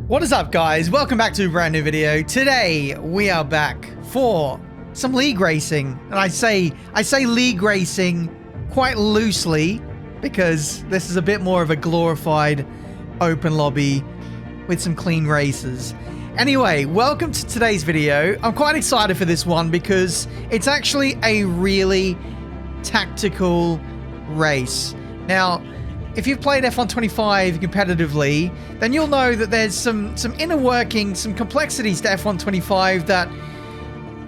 What is up, guys? Welcome back to a brand new video. Today we are back for some league racing, and I say league racing quite loosely because this is a bit more of a glorified open lobby with some clean races. Anyway, welcome to today's video. I'm quite excited for this one because it's actually a really tactical race. Now, if you've played F125 competitively, then you'll know that there's some inner workings, some complexities to F125 that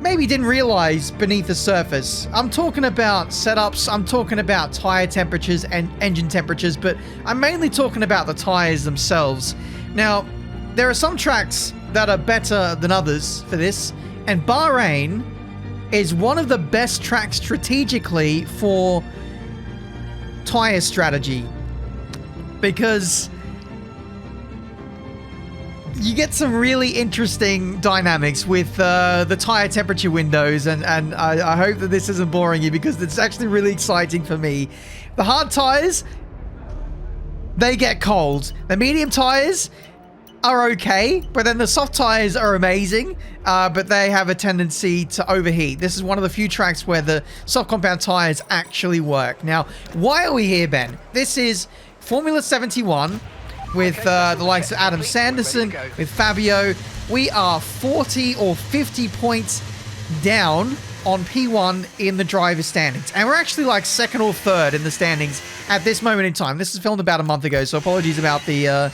maybe didn't realize beneath the surface. I'm talking about setups, I'm talking about tire temperatures and engine temperatures, but I'm mainly talking about the tires themselves. Now, there are some tracks that are better than others for this, and Bahrain is one of the best tracks strategically for tire strategy, because you get some really interesting dynamics with the tire temperature windows, and I hope that this isn't boring you because it's actually really exciting for me. The hard tires, they get cold. The medium tires are okay, but then the soft tires are amazing, but they have a tendency to overheat. This is one of the few tracks where the soft compound tires actually work. Now, why are we here, Ben? This is Formula 71 with the likes of Adam Sanderson, with Fabio. We are 40 or 50 points down on P1 in the driver's standings. And we're actually like second or third in the standings at this moment in time. This is filmed about a month ago, so apologies about the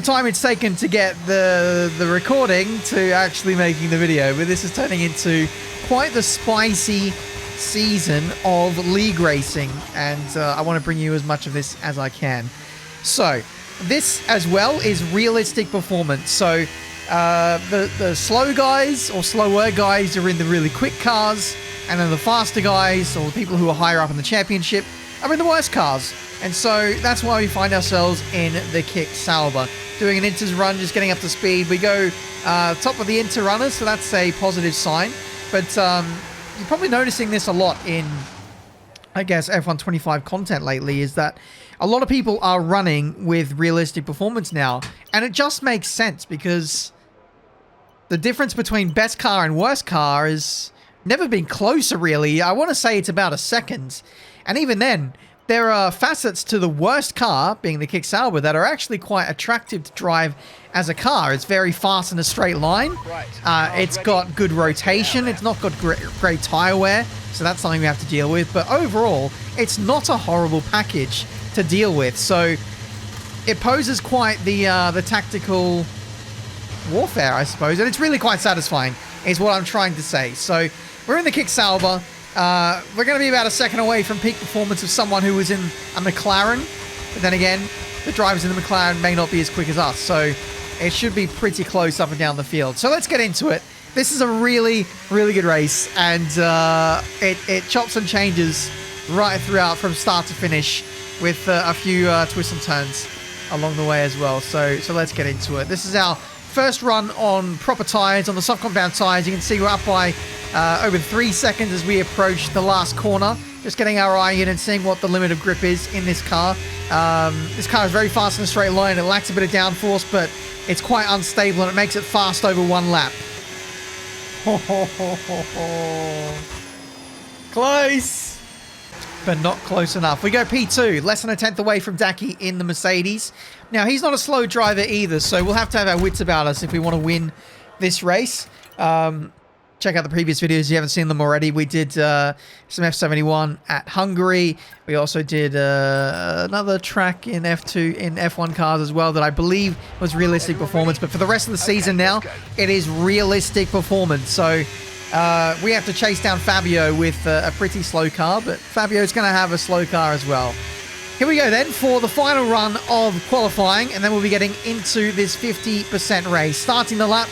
time it's taken to get the recording to actually making the video. But this is turning into quite the spicy season of league racing, and I want to bring you as much of this as I can. So this as well is realistic performance. So the slow guys or slower guys are in the really quick cars, and then the faster guys or the people who are higher up in the championship are in the worst cars. And so that's why we find ourselves in the Kick Sauber, doing an Inters run, just getting up to speed. We go top of the Inter runners, so that's a positive sign. But you're probably noticing this a lot in, I guess, F125 content lately, is that a lot of people are running with realistic performance now. And it just makes sense because the difference between best car and worst car has never been closer, really. I want to say it's about a second. And even then, there are facets to the worst car, being the Kick Sauber, that are actually quite attractive to drive as a car. It's very fast in a straight line. It's got good rotation. It's not got great tire wear, so that's something we have to deal with. But overall, it's not a horrible package to deal with. So it poses quite the tactical warfare, I suppose. And it's really quite satisfying, is what I'm trying to say. So we're in the Kick Sauber. We're going to be about a second away from peak performance of someone who was in a McLaren. But then again, the drivers in the McLaren may not be as quick as us. So it should be pretty close up and down the field. So let's get into it. This is a really, really good race. And it chops and changes right throughout from start to finish with a few twists and turns along the way as well. So let's get into it. This is our first run on proper tires, on the soft compound tires. You can see we're up by over 3 seconds as we approach the last corner. Just getting our eye in and seeing what the limit of grip is in this car. This car is very fast in a straight line. It lacks a bit of downforce, but it's quite unstable and it makes it fast over one lap. Close, but not close enough. We go P2, less than a tenth away from Daki in the Mercedes. Now, he's not a slow driver either, so we'll have to have our wits about us if we want to win this race. Check out the previous videos if you haven't seen them already. We did some F71 at Hungary. We also did another track in F2 in F1 cars as well that I believe was realistic performance. But for the rest of the season now, it is realistic performance. So we have to chase down Fabio with a pretty slow car, but Fabio's going to have a slow car as well. Here we go then for the final run of qualifying, and then we'll be getting into this 50% race. Starting the lap,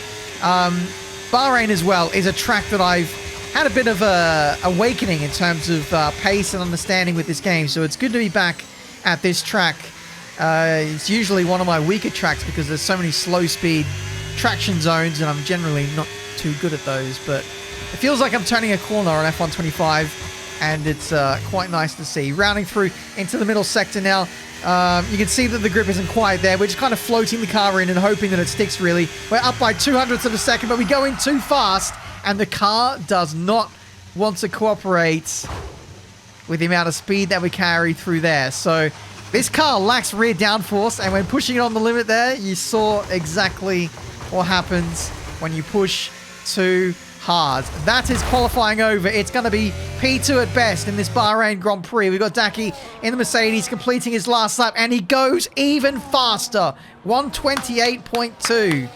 Bahrain as well is a track that I've had a bit of a awakening in terms of pace and understanding with this game, so it's good to be back at this track. It's usually one of my weaker tracks because there's so many slow speed traction zones, and I'm generally not too good at those, but it feels like I'm turning a corner on F125, and it's quite nice to see. Rounding through into the middle sector now, You can see that the grip isn't quite there. We're just kind of floating the car in and hoping that it sticks, really. We're up by 200ths of a second, but we go in too fast, and the car does not want to cooperate with the amount of speed that we carry through there. So this car lacks rear downforce, and when pushing it on the limit there, you saw exactly what happens when you push too hard. That is qualifying over. It's going to be P2 at best in this Bahrain Grand Prix. We've got Daki in the Mercedes completing his last lap, and he goes even faster. 128.2.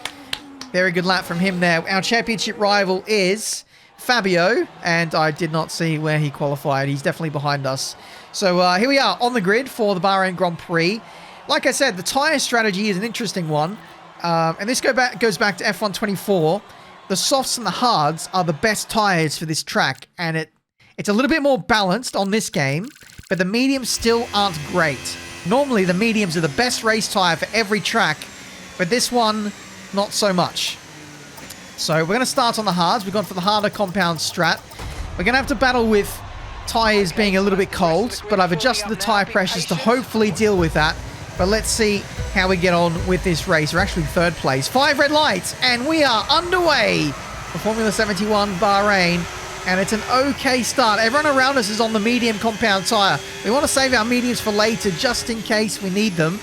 Very good lap from him there. Our championship rival is Fabio, and I did not see where he qualified. He's definitely behind us. So here we are on the grid for the Bahrain Grand Prix. Like I said, the tyre strategy is an interesting one. And this goes back to F1 24. The softs and the hards are the best tyres for this track, and it's a little bit more balanced on this game, but the mediums still aren't great. Normally, the mediums are the best race tyre for every track, but this one, not so much. So we're going to start on the hards. We've gone for the harder compound strat. We're going to have to battle with tyres being a little bit cold, but I've adjusted the tyre pressures to hopefully deal with that. But let's see how we get on with this race. We're actually third place. 5 red lights, and we are underway for Formula 71 Bahrain. And it's an okay start. Everyone around us is on the medium compound tyre. We want to save our mediums for later, just in case we need them.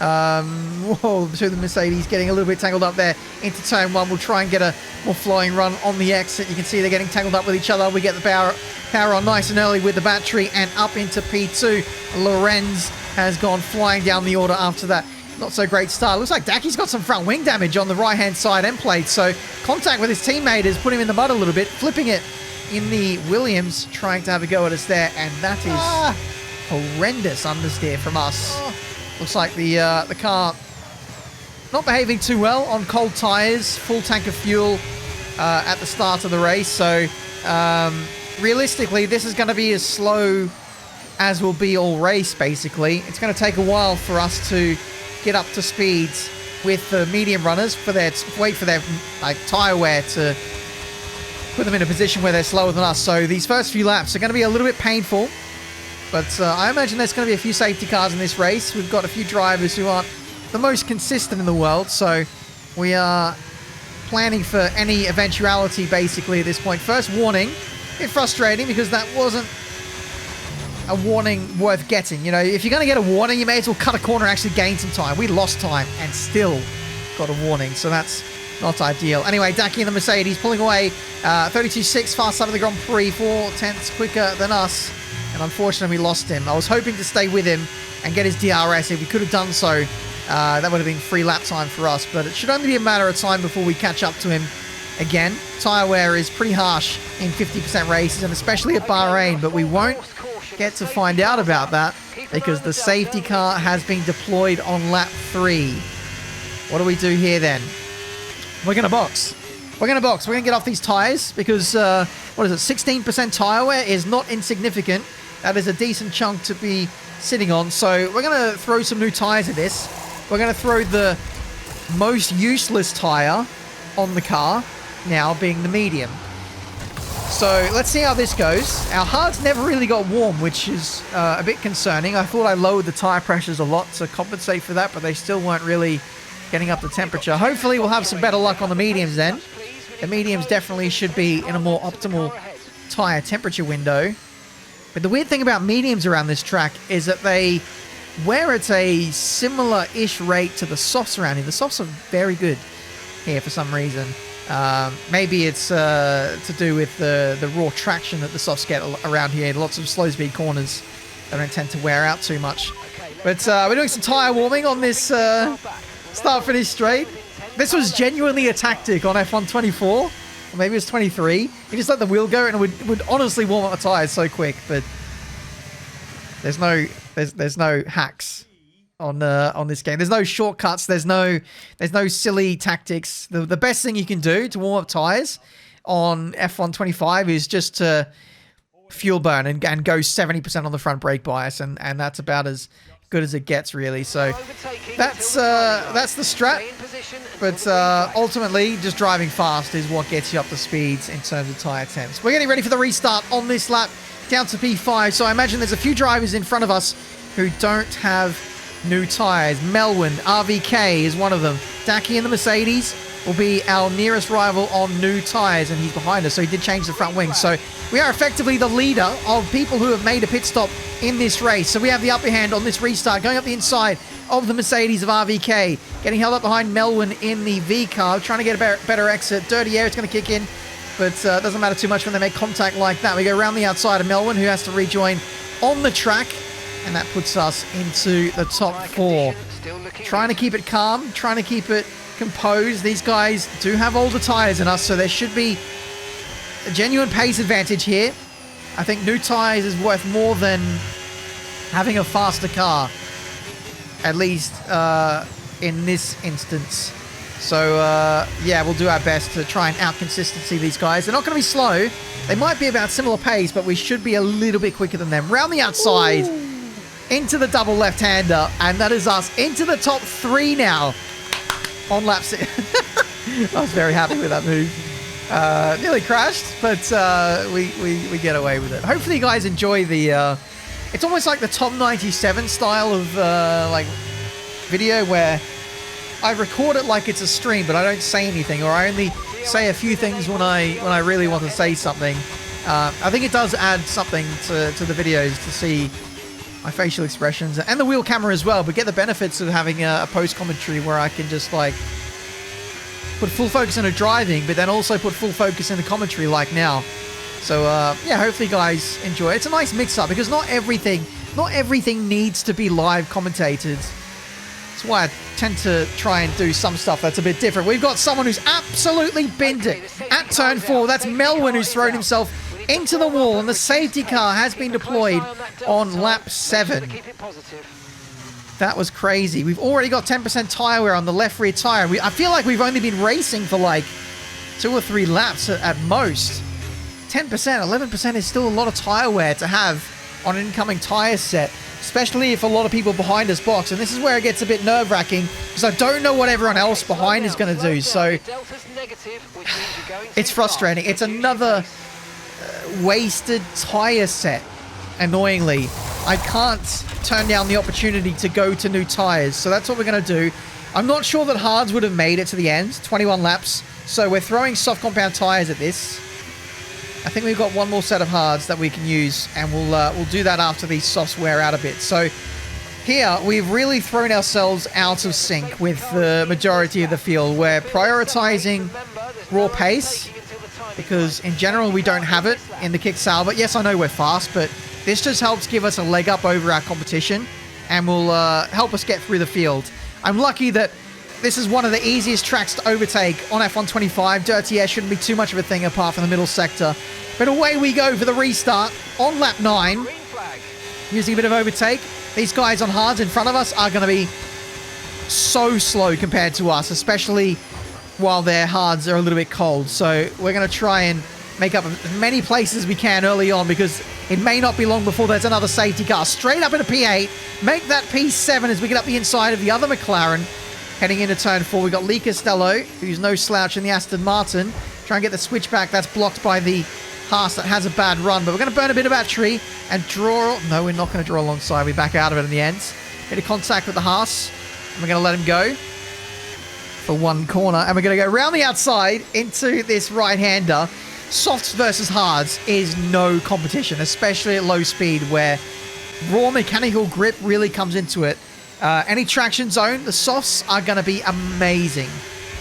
Whoa, so the Mercedes getting a little bit tangled up there into turn 1. We'll try and get a more flowing run on the exit. You can see they're getting tangled up with each other. We get the power on nice and early with the battery, and up into P2. Lorenz has gone flying down the order after that. Not so great start. Looks like Daki's got some front wing damage on the right-hand side end plate, so contact with his teammate has put him in the mud a little bit, flipping it in the Williams, trying to have a go at us there, and that is horrendous understeer from us. Looks like the car not behaving too well on cold tyres, full tank of fuel at the start of the race, so realistically this is going to be as slow as will be all race, basically. It's going to take a while for us to get up to speeds with the medium runners, wait for their tyre wear to put them in a position where they're slower than us. So these first few laps are going to be a little bit painful, but I imagine there's going to be a few safety cars in this race. We've got a few drivers who aren't the most consistent in the world, so we are planning for any eventuality, basically, at this point. First warning, a bit frustrating because that wasn't a warning worth getting. You know, if you're going to get a warning, you may as well cut a corner and actually gain some time. We lost time and still got a warning, so that's not ideal. Anyway, Daki in the Mercedes pulling away 32.6 fast out of the Grand Prix, 4 tenths quicker than us, and unfortunately we lost him. I was hoping to stay with him and get his DRS. If we could have done so, that would have been free lap time for us, but it should only be a matter of time before we catch up to him again. Tyre wear is pretty harsh in 50% races, and especially at Bahrain, but we won't get to find out about that because the safety car has been deployed on lap 3. What do we do here then? We're going to box. We're going to get off these tyres because, 16% tyre wear is not insignificant. That is a decent chunk to be sitting on. So we're going to throw some new tyres at this. We're going to throw the most useless tyre on the car, now being the medium. So let's see how this goes. Our hards never really got warm, which is a bit concerning. I thought I lowered the tyre pressures a lot to compensate for that, but they still weren't really getting up to temperature. Hopefully we'll have some better luck on the mediums then. The mediums definitely should be in a more optimal tyre temperature window. But the weird thing about mediums around this track is that they wear at a similar-ish rate to the softs around here. The softs are very good here for some reason. Maybe it's to do with the raw traction that the softs get around here. Lots of slow-speed corners that don't tend to wear out too much. But we're doing some tyre warming on this start-finish straight. This was genuinely a tactic on F1 24, or maybe it was 23. You just let the wheel go and it would honestly warm up the tyres so quick, but there's no hacks on this game. There's no shortcuts. There's no silly tactics. The best thing you can do to warm up tyres on F1 25 is just to fuel burn and go 70% on the front brake bias, and that's about as good as it gets, really. So that's the strat, but ultimately just driving fast is what gets you up to speeds in terms of tyre temps. We're getting ready for the restart on this lap down to P5, so I imagine there's a few drivers in front of us who don't have New Tyres, Melwin, RVK is one of them. Daki in the Mercedes will be our nearest rival on New Tyres, and he's behind us, so he did change the front wing. So we are effectively the leader of people who have made a pit stop in this race. So we have the upper hand on this restart, going up the inside of the Mercedes of RVK, getting held up behind Melwin in the V car, trying to get a better exit. Dirty air, it's going to kick in, but it doesn't matter too much when they make contact like that. We go around the outside of Melwin, who has to rejoin on the track, and that puts us into the top 4. Trying to keep it calm, trying to keep it composed. These guys do have older tyres than us, so there should be a genuine pace advantage here. I think new tyres is worth more than having a faster car, at least in this instance. So yeah, we'll do our best to try and out-consistency these guys. They're not going to be slow. They might be about similar pace, but we should be a little bit quicker than them. Round the outside, into the double left-hander, and that is us into the top 3 now on lap 6. I was very happy with that move. Nearly crashed, but we get away with it. Hopefully you guys enjoy the... it's almost like the Top 97 style of like video where I record it like it's a stream, but I don't say anything, or I only say a few things when I really want to say something. I think it does add something to the videos to see my facial expressions and the wheel camera as well, but get the benefits of having a post commentary where I can just like put full focus into driving, but then also put full focus into commentary like now. So yeah, hopefully you guys enjoy it. It's a nice mix up because not everything needs to be live commentated. That's why I tend to try and do some stuff that's a bit different. We've got someone who's absolutely binned it at turn 4. That's Melwin, who's thrown himself into the wall, and the safety car has been deployed on lap 7. That was crazy. We've already got 10% tyre wear on the left rear tyre. I feel like we've only been racing for like 2 or 3 laps at most. 10%, 11% is still a lot of tyre wear to have on an incoming tyre set, especially if a lot of people behind us box. And this is where it gets a bit nerve-wracking because I don't know what everyone else behind is going to do. So it's frustrating. It's another wasted tyre set, annoyingly. I can't turn down the opportunity to go to new tyres, so that's what we're going to do. I'm not sure that hards would have made it to the end, 21 laps, so we're throwing soft compound tyres at this. I think we've got one more set of hards that we can use, and we'll do that after these softs wear out a bit. So here, we've really thrown ourselves out of sync with the majority of the field. We're prioritizing raw pace, because in general we don't have it in the kick salva. Yes, I know we're fast, but this just helps give us a leg up over our competition and will help us get through the field. I'm lucky that this is one of the easiest tracks to overtake on F125. Dirty air shouldn't be too much of a thing apart from the middle sector. But away we go for the restart on lap 9. Using a bit of overtake. These guys on hards in front of us are going to be so slow compared to us, especially while their hards are a little bit cold. So we're going to try and make up as many places as we can early on, because it may not be long before there's another safety car. Straight up into P8, make that P7 as we get up the inside of the other McLaren. Heading into turn 4, we've got Lee Costello, who's no slouch in the Aston Martin. Try and get the switchback. That's blocked by the Haas that has a bad run, but we're going to burn a bit of battery and draw. No, we're not going to draw alongside. We back out of it in the end. Hit a contact with the Haas, and we're going to let him go for one corner, and we're going to go around the outside into this right-hander. Softs versus hards is no competition, especially at low speed where raw mechanical grip really comes into it. Any traction zone, the softs are going to be amazing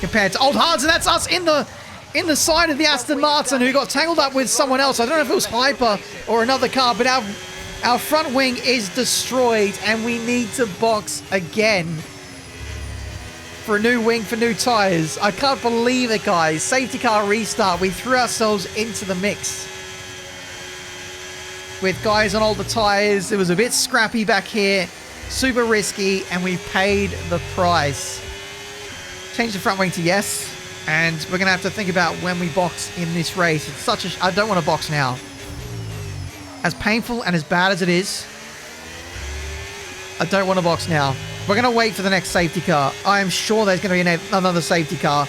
compared to old hards, and that's us in the side of the Aston Martin, who got tangled up with someone else. I don't know if it was Hyper or another car, but our front wing is destroyed, and we need to box again for a new wing for new tyres. I can't believe it, guys. Safety car restart. We threw ourselves into the mix with guys on older tyres. It was a bit scrappy back here. Super risky, and we paid the price. Change the front wing to yes, and we're going to have to think about when we box in this race. It's such a... I don't want to box now. As painful and as bad as it is, I don't want to box now. We're going to wait for the next safety car. I am sure there's going to be another safety car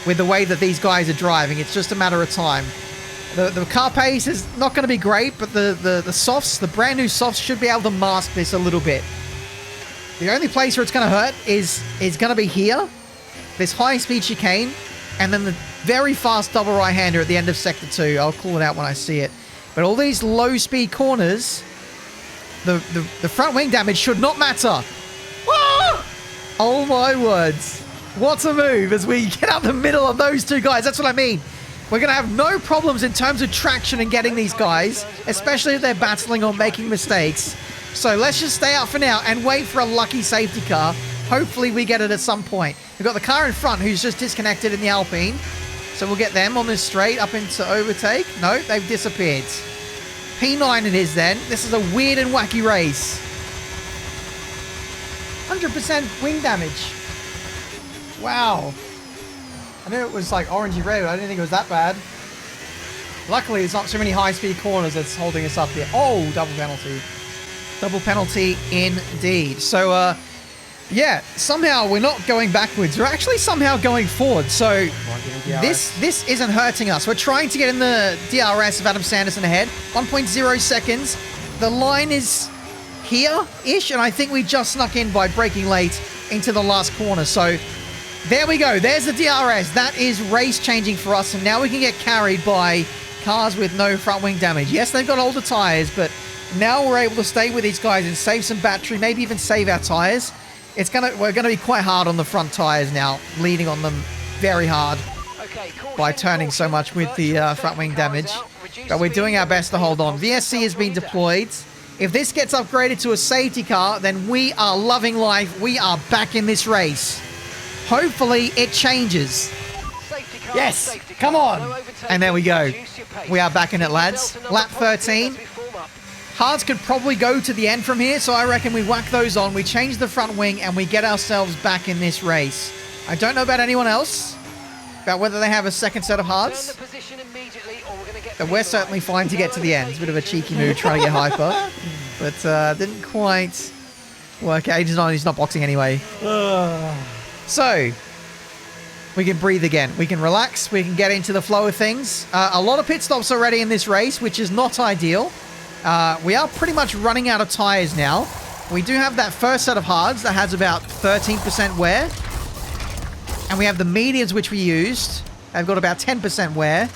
with the way that these guys are driving. It's just a matter of time. The car pace is not going to be great, but the softs, the brand new softs, should be able to mask this a little bit. The only place where it's going to hurt is going to be here. This high-speed chicane. And then the very fast double right-hander at the end of Sector 2. I'll call it out when I see it. But all these low-speed corners, the front wing damage should not matter. Ah! Oh my words. What a move as we get out the middle of those two guys. That's what I mean. We're going to have no problems in terms of traction and getting these guys, especially if they're battling or making mistakes. So let's just stay out for now and wait for a lucky safety car. Hopefully we get it at some point. We've got the car in front who's just disconnected in the Alpine. So we'll get them on this straight up into overtake. No, they've disappeared. P9 it is then. This is a weird and wacky race. 100% wing damage. Wow. I knew it was like orangey red, but I didn't think it was that bad. Luckily, it's not too many high-speed corners that's holding us up here. Oh, double penalty. Double penalty indeed. So, yeah, somehow we're not going backwards. We're actually somehow going forward. So this isn't hurting us. We're trying to get in the DRS of Adam Sanderson ahead. 1.0 seconds. The line is here-ish, and I think we just snuck in by braking late into the last corner. So there we go. There's the DRS. That is race changing for us. And now we can get carried by cars with no front wing damage. Yes, they've got older tires, but now we're able to stay with these guys and save some battery, maybe even save our tires. We're gonna be quite hard on the front tires now, leading on them very hard by turning so much with the front wing damage. But we're doing our best to hold on. VSC has been deployed. If this gets upgraded to a safety car, then we are loving life. We are back in this race. Hopefully it changes. Yes, come on. And there we go. We are back in it, lads. Lap 13. Hards could probably go to the end from here, so I reckon we whack those on, we change the front wing, and we get ourselves back in this race. I don't know about anyone else, about whether they have a second set of hards, but we're certainly fine to get to the end. It's a bit of a cheeky move trying to get hyper, but didn't quite work out. He's not boxing anyway. So, we can breathe again. We can relax. We can get into the flow of things. A lot of pit stops already in this race, which is not ideal. We are pretty much running out of tires now. We do have that first set of hards that has about 13% wear. And we have the mediums which we used. They've got about 10% wear.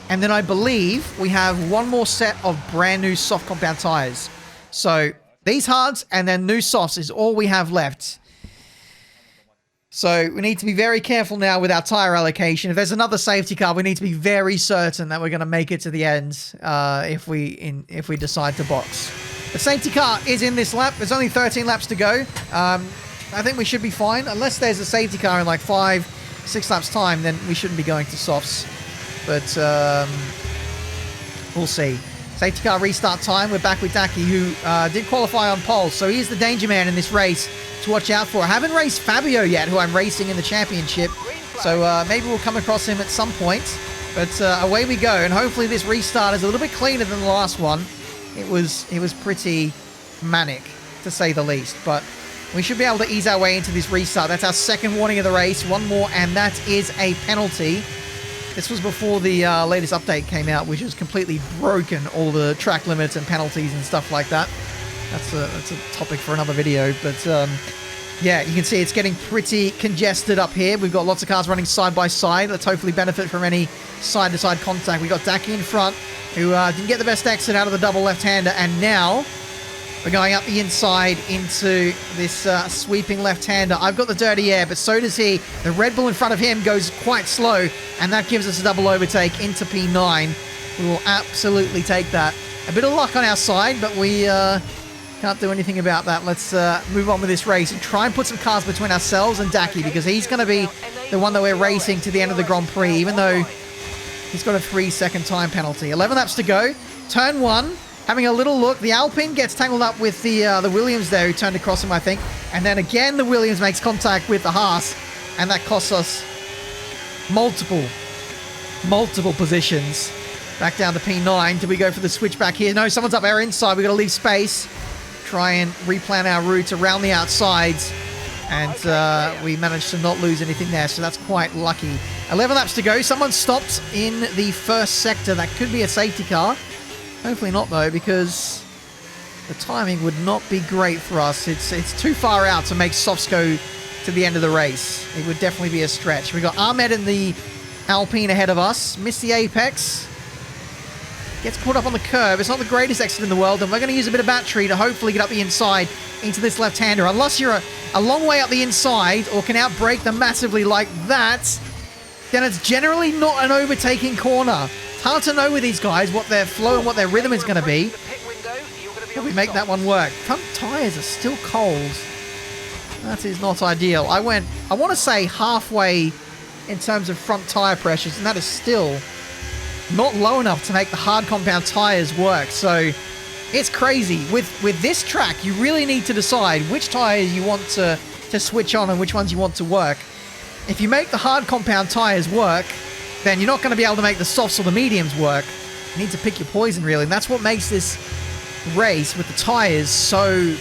And then I believe we have one more set of brand new soft compound tires. So these hards and then new softs is all we have left. So we need to be very careful now with our tire allocation. If there's another safety car, we need to be very certain that we're going to make it to the end if we decide to box. The safety car is in this lap. There's only 13 laps to go. I think we should be fine. Unless there's a safety car in like 5-6 laps time, then we shouldn't be going to softs. But we'll see. Safety car restart time. We're back with Daki, who did qualify on pole. So he's the danger man in this race to watch out for. I haven't raced Fabio yet, who I'm racing in the championship. So maybe we'll come across him at some point. But away we go. And hopefully this restart is a little bit cleaner than the last one. It was pretty manic, to say the least. But we should be able to ease our way into this restart. That's our second warning of the race. One more, and that is a penalty. This was before the latest update came out, which has completely broken all the track limits and penalties and stuff like that. That's a topic for another video. But yeah, you can see it's getting pretty congested up here. We've got lots of cars running side by side. Let's hopefully benefit from any side-to-side contact. We've got Daki in front, who didn't get the best exit out of the double left-hander. And now we're going up the inside into this sweeping left-hander. I've got the dirty air, but so does he. The Red Bull in front of him goes quite slow, and that gives us a double overtake into P9. We will absolutely take that. A bit of luck on our side, but we can't do anything about that. Let's move on with this race and try and put some cars between ourselves and Daki, because he's going to be the one that we're racing to the end of the Grand Prix, even though he's got a 3-second time penalty. 11 laps to go. Turn 1. Having a little look, the Alpine gets tangled up with the Williams there, who turned across him, I think. And then again, the Williams makes contact with the Haas, and that costs us multiple positions. Back down to P9. Do we go for the switch back here? No, someone's up our inside. We've got to leave space. Try and replan our routes around the outsides. And we managed to not lose anything there, so that's quite lucky. 11 laps to go. Someone stopped in the first sector. That could be a safety car. Hopefully not, though, because the timing would not be great for us. It's too far out to make softs go to the end of the race. It would definitely be a stretch. We got Ahmed in the Alpine ahead of us. Missed the apex. Gets caught up on the curb. It's not the greatest exit in the world, and we're going to use a bit of battery to hopefully get up the inside into this left-hander. Unless you're a long way up the inside or can outbrake them massively like that, then it's generally not an overtaking corner. It's hard to know with these guys what their flow and what their rhythm is going to be. But we make that one work. Front tyres are still cold. That is not ideal. I want to say halfway in terms of front tyre pressures, and that is still not low enough to make the hard compound tyres work. So it's crazy. With this track, you really need to decide which tyres you want to switch on and which ones you want to work. If you make the hard compound tyres work, then you're not going to be able to make the softs or the mediums work. You need to pick your poison, really. And that's what makes this race with the tyres so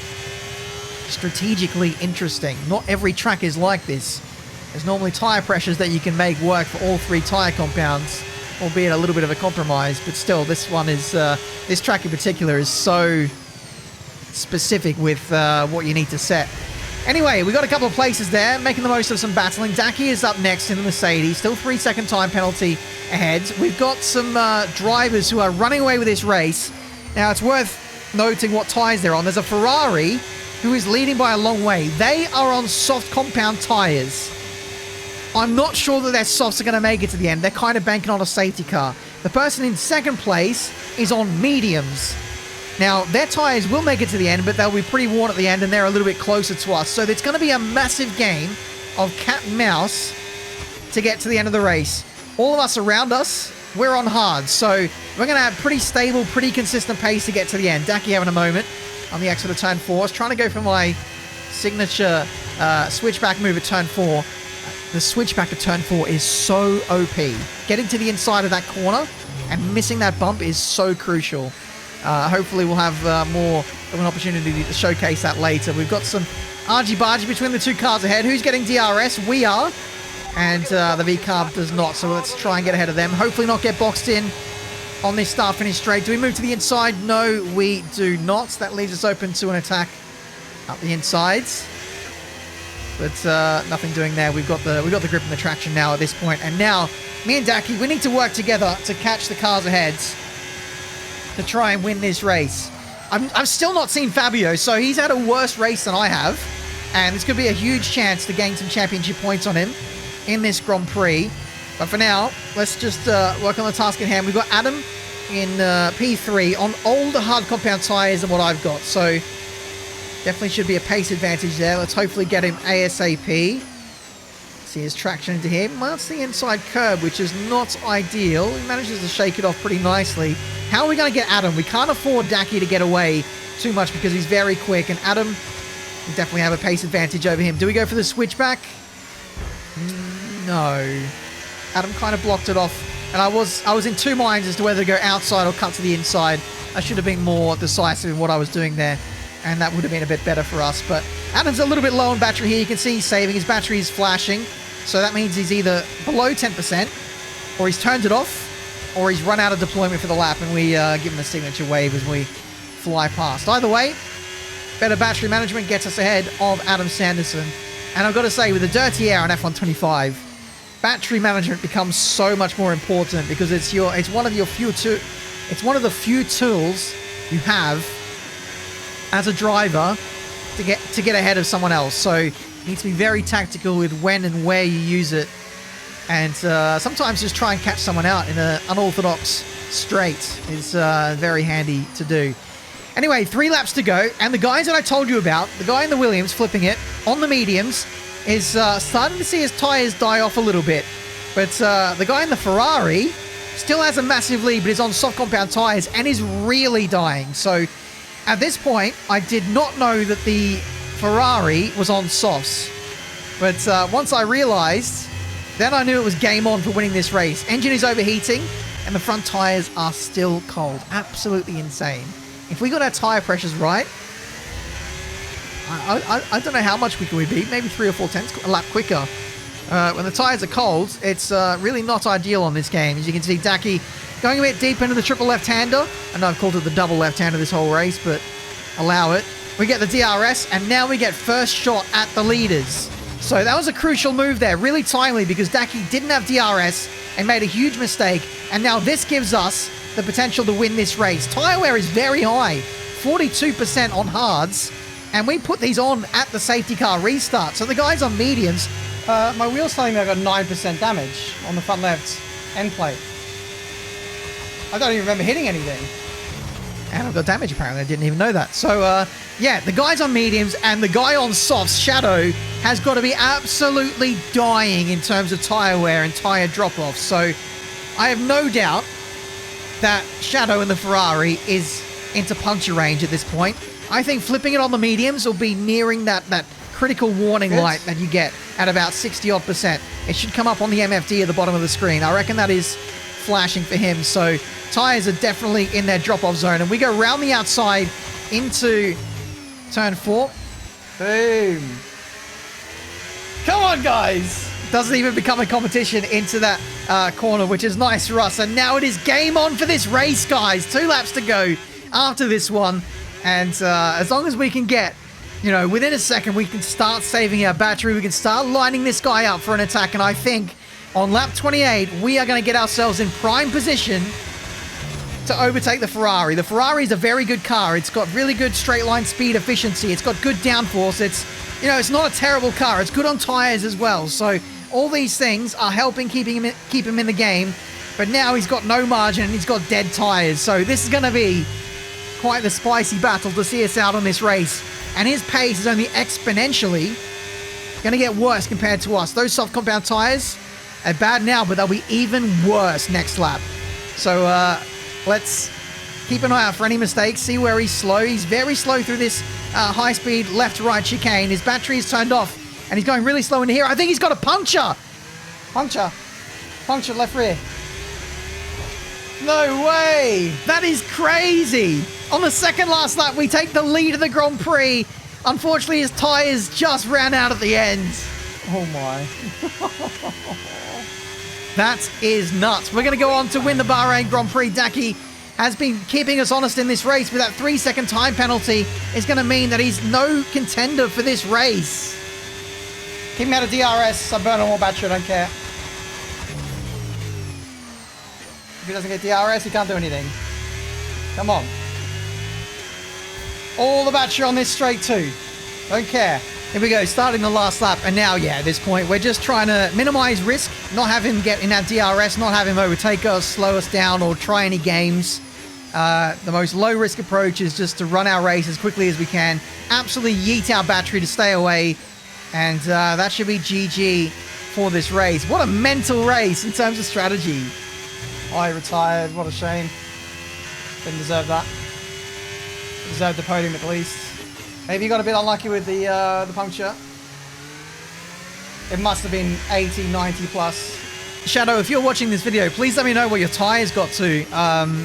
strategically interesting. Not every track is like this. There's normally tyre pressures that you can make work for all three tyre compounds, albeit a little bit of a compromise, but still, this one is, this track in particular is so specific with what you need to set. Anyway, we got a couple of places there, making the most of some battling. Daki is up next in the Mercedes, still 3-second time penalty ahead. We've got some drivers who are running away with this race. Now, it's worth noting what tyres they're on. There's a Ferrari who is leading by a long way. They are on soft compound tyres. I'm not sure that their softs are going to make it to the end. They're kind of banking on a safety car. The person in second place is on mediums. Now, their tyres will make it to the end, but they'll be pretty worn at the end, and they're a little bit closer to us. So it's going to be a massive game of cat and mouse to get to the end of the race. All of us around us, we're on hard. So we're going to have pretty stable, pretty consistent pace to get to the end. Daki having a moment on the exit of turn 4. I was trying to go for my signature switchback move at turn 4. The switchback at turn 4 is so OP. Getting to the inside of that corner and missing that bump is so crucial. Hopefully we'll have more of an opportunity to showcase that later. We've got some argy-bargy between the two cars ahead. Who's getting DRS? We are. And the V-Carb does not. So let's try and get ahead of them. Hopefully not get boxed in on this start-finish straight. Do we move to the inside? No, we do not. That leaves us open to an attack up the insides. But nothing doing there. We've got the grip and the traction now at this point. And now, me and Daki, we need to work together to catch the cars ahead to try and win this race. I've still not seen Fabio, so he's had a worse race than I have. And this could be a huge chance to gain some championship points on him in this Grand Prix. But for now, let's just work on the task at hand. We've got Adam in P3 on older hard compound tyres than what I've got. So definitely should be a pace advantage there. Let's hopefully get him ASAP. See his traction into him. That's the inside curb, which is not ideal. He manages to shake it off pretty nicely. How are we going to get Adam? We can't afford Daki to get away too much because he's very quick. And Adam will definitely have a pace advantage over him. Do we go for the switchback? No. Adam kind of blocked it off. And I was in two minds as to whether to go outside or cut to the inside. I should have been more decisive in what I was doing there. And that would have been a bit better for us. But Adam's a little bit low on battery here. You can see he's saving. His battery is flashing. So that means he's either below 10%, or he's turned it off, or he's run out of deployment for the lap, and we give him a signature wave as we fly past. Either way, better battery management gets us ahead of Adam Sanderson. And I've got to say, with the dirty air on F125, battery management becomes so much more important because it's one of the few tools you have as a driver to get ahead of someone else. So you need to be very tactical with when and where you use it, and sometimes just try and catch someone out in an unorthodox straight is very handy to do. Anyway, 3 laps to go, and the guys that I told you about, the guy in the Williams flipping it on the mediums, is starting to see his tyres die off a little bit. But the guy in the Ferrari still has a massive lead, but is on soft compound tyres and is really dying. So at this point, I did not know that the Ferrari was on softs. But once I realized, then I knew it was game on for winning this race. Engine is overheating, and the front tyres are still cold. Absolutely insane. If we got our tyre pressures right, I don't know how much quicker we'd be. Maybe 3 or 4 tenths a lap quicker. When the tyres are cold, it's really not ideal on this game. As you can see, Daki going a bit deep into the triple left-hander. I know I've called it the double left-hander this whole race, but Allow it. We get the DRS, and now we get first shot at the leaders. So that was a crucial move there. Really timely, because Daki didn't have DRS and made a huge mistake. And now this gives us the potential to win this race. Tire wear is very high. 42% on hards. And we put these on at the safety car restart. So the guys on mediums... my wheel's telling me I've got 9% damage on the front left end plate. I don't even remember hitting anything. And I've got damage, apparently. I didn't even know that. So, yeah, the guys on mediums and the guy on softs, Shadow, has got to be absolutely dying in terms of tire wear and tire drop-off. So I have no doubt that Shadow in the Ferrari is into puncture range at this point. I think flipping it on the mediums will be nearing that critical warning light that you get at about 60-odd%. It should come up on the MFD at the bottom of the screen. I reckon that is flashing for him. So tires are definitely in their drop-off zone. And we go round the outside into turn 4. Boom. Come on, guys. Doesn't even become a competition into that corner, which is nice for us. And now it is game on for this race, guys. 2 laps to go after this one. And as long as we can get, you know, within a second, we can start saving our battery. We can start lining this guy up for an attack. And I think on lap 28, we are going to get ourselves in prime position to overtake the Ferrari. The Ferrari is a very good car. It's got really good straight line speed efficiency. It's got good downforce. It's, you know, it's not a terrible car. It's good on tires as well. So all these things are helping keep him in the game. But now he's got no margin and he's got dead tires. So this is going to be quite the spicy battle to see us out on this race. And his pace is only exponentially going to get worse compared to us. Those soft compound tires are bad now, but they'll be even worse next lap. So let's keep an eye out for any mistakes, see where he's slow. He's very slow through this high-speed left-to-right chicane. His battery is turned off, and he's going really slow into here. I think he's got a puncture. Puncture left rear. No way. That is crazy. On the second last lap, we take the lead of the Grand Prix. Unfortunately, his tyres just ran out at the end. Oh, my. That is nuts. We're going to go on to win the Bahrain Grand Prix. Daki has been keeping us honest in this race, but that 3-second time penalty is going to mean that he's no contender for this race. Keep him out of DRS. I burn on more battery. I don't care. If he doesn't get DRS, he can't do anything. Come on. All the battery on this straight too. Don't care. Here we go, starting the last lap. And now, yeah, at this point, we're just trying to minimize risk, not have him get in that DRS, not have him overtake us, slow us down, or try any games. The most low-risk approach is just to run our race as quickly as we can, absolutely yeet our battery to stay away, and that should be GG for this race. What a mental race in terms of strategy. I retired. What a shame. Didn't deserve that. Deserved the podium at least. Maybe you got a bit unlucky with the puncture. It must have been 80, 90 plus. Shadow, if you're watching this video, please let me know what your tires got to.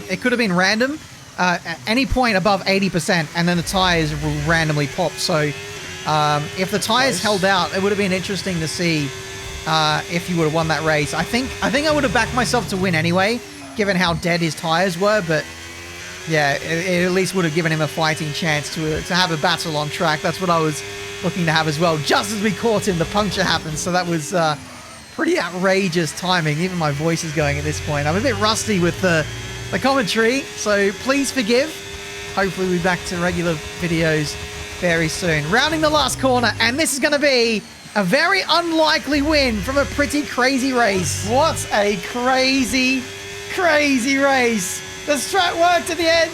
It could have been random. At any point above 80%, and then the tires will randomly pop. So if the tires held out, it would have been interesting to see if you would have won that race. I think I would have backed myself to win anyway, given how dead his tires were. But yeah, it at least would have given him a fighting chance to have a battle on track. That's what I was looking to have as well. Just as we caught him, the puncture happened. So that was pretty outrageous timing. Even my voice is going at this point. I'm a bit rusty with the commentary, so please forgive. Hopefully we'll be back to regular videos very soon. Rounding the last corner, and this is going to be a very unlikely win from a pretty crazy race. What a crazy, crazy race. The strat worked at the end,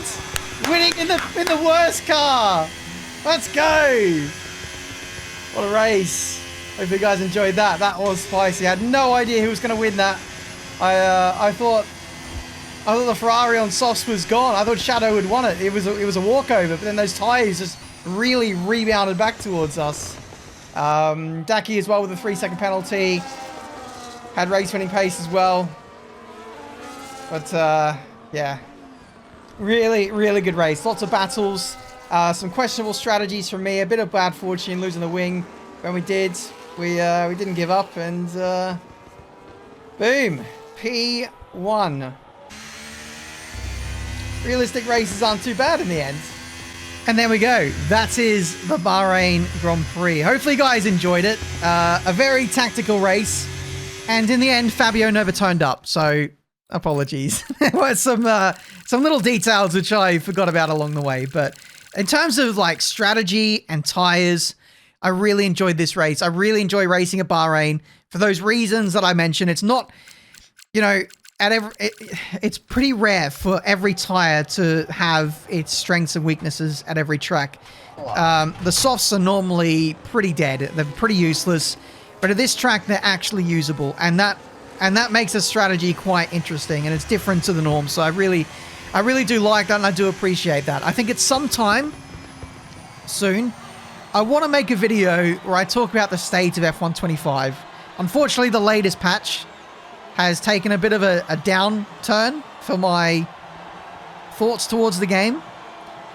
winning in the worst car. Let's go. What a race. Hope you guys enjoyed that. That was spicy. I had no idea who was going to win that. I thought the Ferrari on softs was gone. I thought Shadow had won it. It was a walkover, but then those tires just really rebounded back towards us. Daki as well with a 3-second penalty. Had race winning pace as well. But yeah, really, really good race. Lots of battles. Some questionable strategies from me. A bit of bad fortune losing the wing when we did. We didn't give up, and boom, P1. Realistic races aren't too bad in the end. And there we go. That is the Bahrain Grand Prix. Hopefully you guys enjoyed it. A very tactical race. And in the end, Fabio never turned up. So apologies. There were some little details which I forgot about along the way. But in terms of like strategy and tires, I really enjoyed this race. I really enjoy racing at Bahrain for those reasons that I mentioned. It's not, you know, it's pretty rare for every tire to have its strengths and weaknesses at every track. The softs are normally pretty dead. They're pretty useless, but at this track they're actually usable, and that makes a strategy quite interesting, and it's different to the norm. So I really do like that, and I do appreciate that. I think it's sometime soon I want to make a video where I talk about the state of F125. Unfortunately, the latest patch has taken a bit of a downturn for my thoughts towards the game.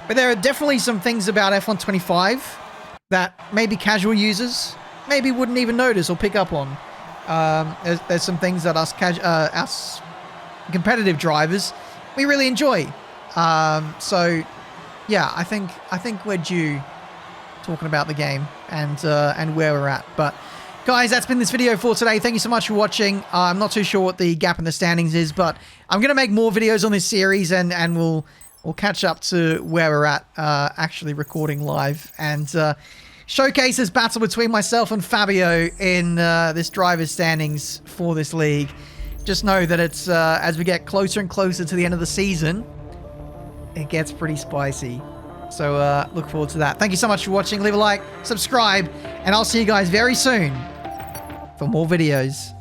But there are definitely some things about F125 that maybe casual users maybe wouldn't even notice or pick up on. There's some things that us competitive drivers, we really enjoy. So yeah, I think we're due talking about the game and where we're at. But guys, that's been this video for today. Thank you so much for watching. I'm not too sure what the gap in the standings is, but I'm going to make more videos on this series, and we'll catch up to where we're at actually recording live and showcase this battle between myself and Fabio in this driver's standings for this league. Just know that it's as we get closer and closer to the end of the season, it gets pretty spicy. So look forward to that. Thank you so much for watching. Leave a like, subscribe, and I'll see you guys very soon for more videos.